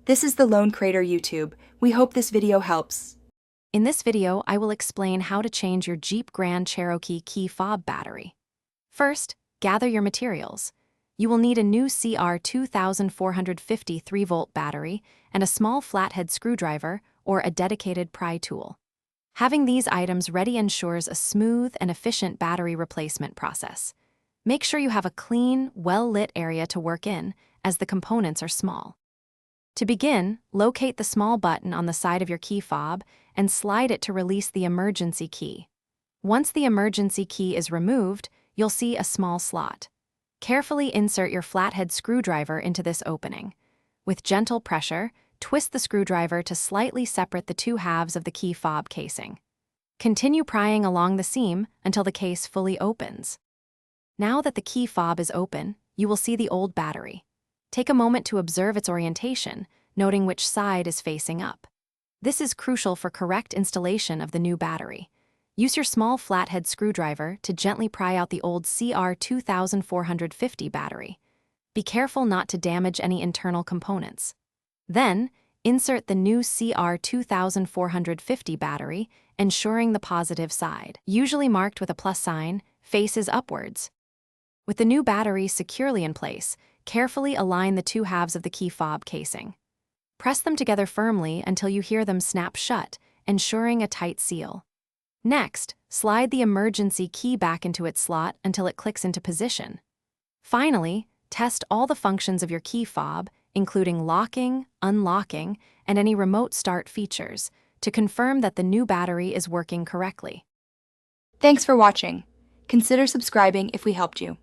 This is the Lone Crater YouTube. We hope this video helps. In this video, I will explain how to change your Jeep Grand Cherokee key fob battery. First, gather your materials. You will need a new CR 2450 3-volt battery and a small flathead screwdriver or a dedicated pry tool. Having these items ready ensures a smooth and efficient battery replacement process. Make sure you have a clean, well-lit area to work in, as the components are small. To begin, locate the small button on the side of your key fob and slide it to release the emergency key. Once the emergency key is removed, you'll see a small slot. Carefully insert your flathead screwdriver into this opening. With gentle pressure, twist the screwdriver to slightly separate the two halves of the key fob casing. Continue prying along the seam until the case fully opens. Now that the key fob is open, you will see the old battery. Take a moment to observe its orientation, noting which side is facing up. This is crucial for correct installation of the new battery. Use your small flathead screwdriver to gently pry out the old CR 2450 battery. Be careful not to damage any internal components. Then, insert the new CR 2450 battery, ensuring the positive side, usually marked with a plus sign, faces upwards. With the new battery securely in place, carefully align the two halves of the key fob casing. Press them together firmly until you hear them snap shut, ensuring a tight seal. Next, slide the emergency key back into its slot until it clicks into position. Finally, test all the functions of your key fob, including locking, unlocking, and any remote start features, to confirm that the new battery is working correctly. Thanks for watching. Consider subscribing if we helped you.